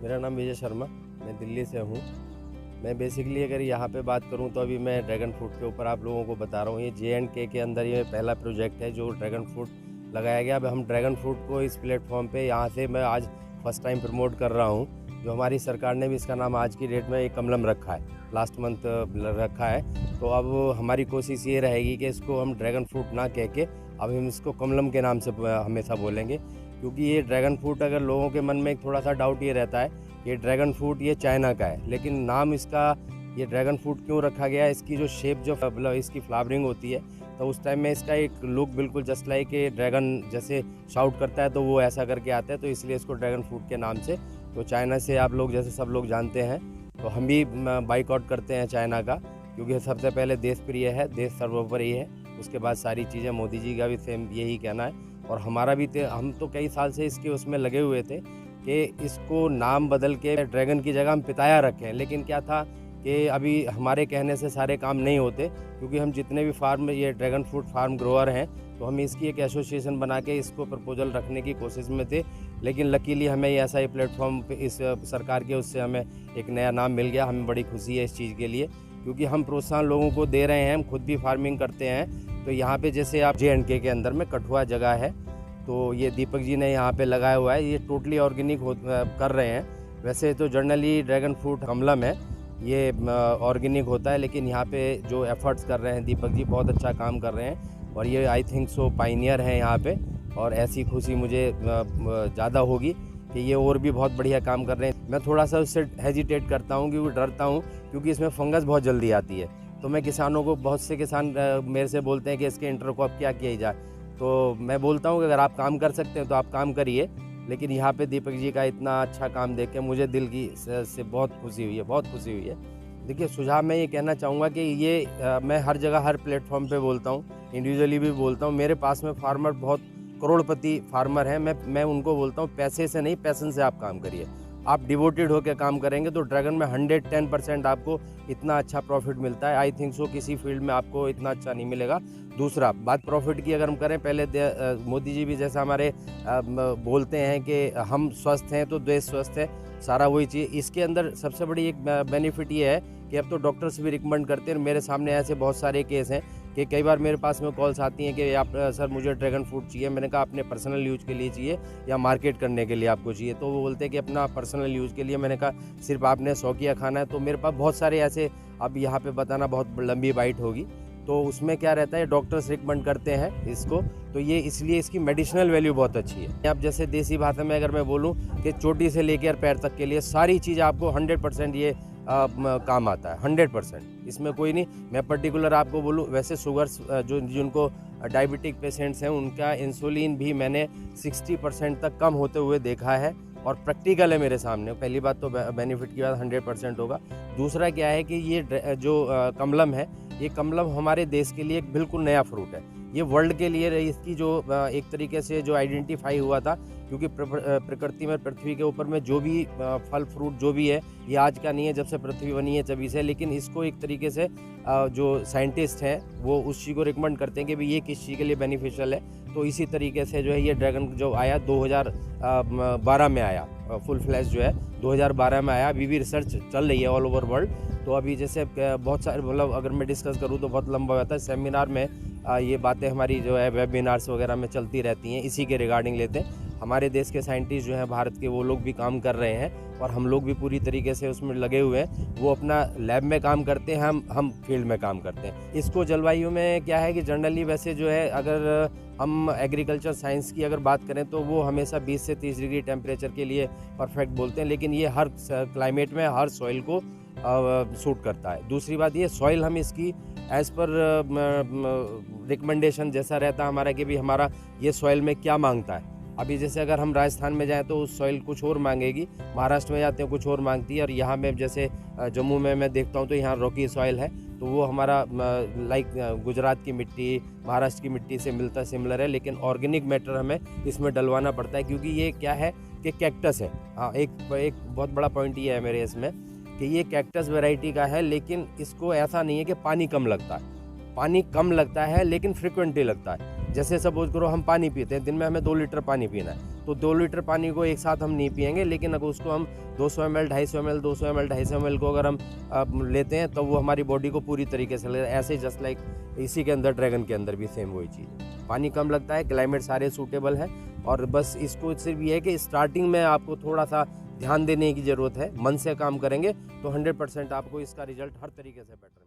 मेरा नाम विजय शर्मा, मैं दिल्ली से हूँ। मैं बेसिकली अगर यहाँ पे बात करूँ तो अभी मैं ड्रैगन फ्रूट के ऊपर आप लोगों को बता रहा हूँ। ये JNK के अंदर ये पहला प्रोजेक्ट है जो ड्रैगन फ्रूट लगाया गया। अब हम ड्रैगन फ्रूट को इस प्लेटफॉर्म पे यहाँ से मैं आज फर्स्ट टाइम प्रमोट कर रहा हूँ। जो हमारी सरकार ने भी इसका नाम आज की डेट में एक कमलम रखा है, लास्ट मंथ रखा है। तो अब हमारी कोशिश ये रहेगी कि इसको हम ड्रैगन फ्रूट ना कह के अब हम इसको कमलम के नाम से हमेशा बोलेंगे, क्योंकि ये ड्रैगन फ्रूट अगर लोगों के मन में एक थोड़ा सा डाउट ये रहता है कि ये ड्रैगन फ्रूट ये चाइना का है, लेकिन नाम इसका ये ड्रैगन फ्रूट क्यों रखा गया है, इसकी जो शेप जो इसकी फ्लावरिंग होती है तो उस टाइम में इसका एक लुक बिल्कुल जस्ट लाइक कि ड्रैगन जैसे शाउट करता है तो वो ऐसा करके आता है, तो इसलिए इसको ड्रैगन फ्रूट के नाम से। तो चाइना से आप लोग जैसे सब लोग जानते हैं, तो हम भी बाइकआउट करते हैं चाइना का, क्योंकि सबसे पहले देश प्रिय है, देश सर्वोपरि है, उसके बाद सारी चीज़ें। मोदी जी का भी सेम यही कहना है और हमारा भी हम तो कई साल से इसके उसमें लगे हुए थे कि इसको नाम बदल के ड्रैगन की जगह हम पिताया रखें। लेकिन क्या था कि अभी हमारे कहने से सारे काम नहीं होते, क्योंकि हम जितने भी फार्म ये ड्रैगन फ्रूट फार्म ग्रोअर हैं तो हम इसकी एक एसोसिएशन बना के इसको प्रपोजल रखने की कोशिश में थे। लेकिन लकीली हमें ऐसा ही प्लेटफॉर्म पे इस सरकार के उससे हमें एक नया नाम मिल गया। हमें बड़ी खुशी है इस चीज़ के लिए, क्योंकि हम प्रोत्साहन लोगों को दे रहे हैं, हम खुद भी फार्मिंग करते हैं। तो यहाँ पे जैसे आप JNK के अंदर में कठुआ जगह है, तो ये दीपक जी ने यहाँ पे लगाया हुआ है, ये टोटली ऑर्गेनिक कर रहे हैं। वैसे तो जनरली ड्रैगन फ्रूट कमलम है, ये ऑर्गेनिक होता है, लेकिन यहाँ पे जो एफर्ट्स कर रहे हैं दीपक जी बहुत अच्छा काम कर रहे हैं और ये आई थिंक सो पाइनियर हैं यहाँ पे। और ऐसी खुशी मुझे ज़्यादा होगी कि ये और भी बहुत बढ़िया काम कर रहे हैं। मैं थोड़ा सा उससे हेजिटेट करता हूँ, क्योंकि डरता हूँ, क्योंकि इसमें फंगस बहुत जल्दी आती है। तो मैं किसानों को, बहुत से किसान मेरे से बोलते हैं कि इसके इंटरक्रॉप क्या किया जाए, तो मैं बोलता हूँ कि अगर आप काम कर सकते हैं तो आप काम करिए। लेकिन यहाँ पे दीपक जी का इतना अच्छा काम देख के मुझे दिल की से बहुत खुशी हुई है, बहुत खुशी हुई है। देखिए, सुझाव मैं ये कहना चाहूँगा कि ये मैं हर जगह हर प्लेटफॉर्म पे बोलता हूँ, इंडिविजुअली भी बोलता हूँ। मेरे पास में फार्मर बहुत करोड़पति फार्मर हैं, मैं उनको बोलता हूँ पैसे से नहीं, पैशन से आप काम करिए। आप डिवोटेड होकर काम करेंगे तो ड्रैगन में 110% आपको इतना अच्छा प्रॉफिट मिलता है। आई थिंक सो किसी फील्ड में आपको इतना अच्छा नहीं मिलेगा। दूसरा बात प्रॉफिट की अगर हम करें, पहले मोदी जी भी जैसा हमारे बोलते हैं कि हम स्वस्थ हैं तो देश स्वस्थ है, सारा वही चीज़। इसके अंदर सबसे बड़ी एक बेनिफिट ये है कि अब तो डॉक्टर्स भी रिकमेंड करते हैं। मेरे सामने ऐसे बहुत सारे केस हैं कि कई बार मेरे पास में कॉल्स आती हैं कि आप सर मुझे ड्रैगन फ्रूट चाहिए। मैंने कहा अपने पर्सनल यूज़ के लिए चाहिए या मार्केट करने के लिए आपको चाहिए, तो वो बोलते हैं कि अपना पर्सनल यूज़ के लिए। मैंने कहा सिर्फ आपने शौकिया खाना है। तो मेरे पास बहुत सारे ऐसे, अब यहाँ पे बताना बहुत लंबी बाइट होगी, तो उसमें क्या रहता है, डॉक्टर्स रिकमेंड करते हैं इसको, तो ये इसलिए इसकी मेडिसिनल वैल्यू बहुत अच्छी है। अब जैसे देसी भाषा में अगर मैं बोलूँ कि चोटी से लेकर पैर तक के लिए सारी चीज़ आपको 100% ये काम आता है, 100%। इसमें कोई नहीं। मैं पर्टिकुलर आपको बोलूँ, वैसे शुगर्स जो जिनको डायबिटिक पेशेंट्स हैं उनका इंसुलिन भी मैंने 60% तक कम होते हुए देखा है, और प्रैक्टिकल है मेरे सामने। पहली बात तो बेनिफिट की बात 100% होगा। दूसरा क्या है कि ये जो कमलम है, ये कमलम हमारे देश के लिए एक बिल्कुल नया फ्रूट है। ये वर्ल्ड के लिए इसकी जो एक तरीके से जो आइडेंटिफाई हुआ था, क्योंकि प्रकृति में, पृथ्वी के ऊपर में जो भी फल फ्रूट जो भी है, ये आज का नहीं है, जब से पृथ्वी बनी है तभी से। लेकिन इसको एक तरीके से जो साइंटिस्ट हैं वो उस चीज़ को रिकमेंड करते हैं कि भाई ये किस चीज़ के लिए बेनिफिशियल है। तो इसी तरीके से जो है ये ड्रैगन जो आया 2012 में आया, फुल फ्लैश जो है 2012 में आया। अभी भी रिसर्च चल रही है ऑल ओवर वर्ल्ड। तो अभी जैसे बहुत सारे, मतलब अगर मैं डिस्कस करूँ तो बहुत लंबा होता है। सेमिनार में ये बातें हमारी जो है वेबिनार्स वगैरह में चलती रहती हैं, इसी के रिगार्डिंग लेते हैं। हमारे देश के साइंटिस्ट जो हैं भारत के, वो लोग भी काम कर रहे हैं और हम लोग भी पूरी तरीके से उसमें लगे हुए हैं। वो अपना लैब में काम करते हैं, हम फील्ड में काम करते हैं। इसको जलवायु में क्या है कि जनरली वैसे जो है, अगर हम एग्रीकल्चर साइंस की अगर बात करें तो वो हमेशा 20 से 30 डिग्री टेम्परेचर के लिए परफेक्ट बोलते हैं, लेकिन ये हर क्लाइमेट में, हर सॉइल को सूट करता है। दूसरी बात ये, सॉइल हम इसकी एज़ पर रिकमेंडेशन जैसा रहता है हमारा कि भी हमारा ये सॉइल में क्या मांगता है। अभी जैसे अगर हम राजस्थान में जाएं तो उस सॉइल कुछ और मांगेगी, महाराष्ट्र में जाते हैं कुछ और मांगती है, और यहाँ में जैसे जम्मू में मैं देखता हूँ तो यहाँ रॉकी सॉइल है, तो वो हमारा लाइक गुजरात की मिट्टी, महाराष्ट्र की मिट्टी से मिलता सिमिलर है। लेकिन ऑर्गेनिक मैटर हमें इसमें डलवाना पड़ता है, क्योंकि ये क्या है कि कैक्टस है। हाँ, एक बहुत बड़ा पॉइंट ये है मेरे इसमें कि ये कैक्टस वैरायटी का है, लेकिन इसको ऐसा नहीं है कि पानी कम लगता है। पानी कम लगता है लेकिन फ्रिक्वेंटली लगता है। जैसे सपोज करो हम पानी पीते हैं, दिन में हमें 2 लीटर पानी पीना है, तो 2 लीटर पानी को एक साथ हम नहीं पिएंगे, लेकिन अगर उसको हम 200 ml 250 ml 200 ml 250 ml को अगर हम लेते हैं तो वो हमारी बॉडी को पूरी तरीके से ऐसे जस्ट लाइक इसी के अंदर ड्रैगन के अंदर भी सेम वही चीज़ है। पानी कम लगता है, क्लाइमेट सारे सूटेबल है, और बस इसको सिर्फ ये है कि स्टार्टिंग में आपको थोड़ा सा ध्यान देने की ज़रूरत है। मन से काम करेंगे तो 100% आपको इसका रिजल्ट हर तरीके से बेटर है।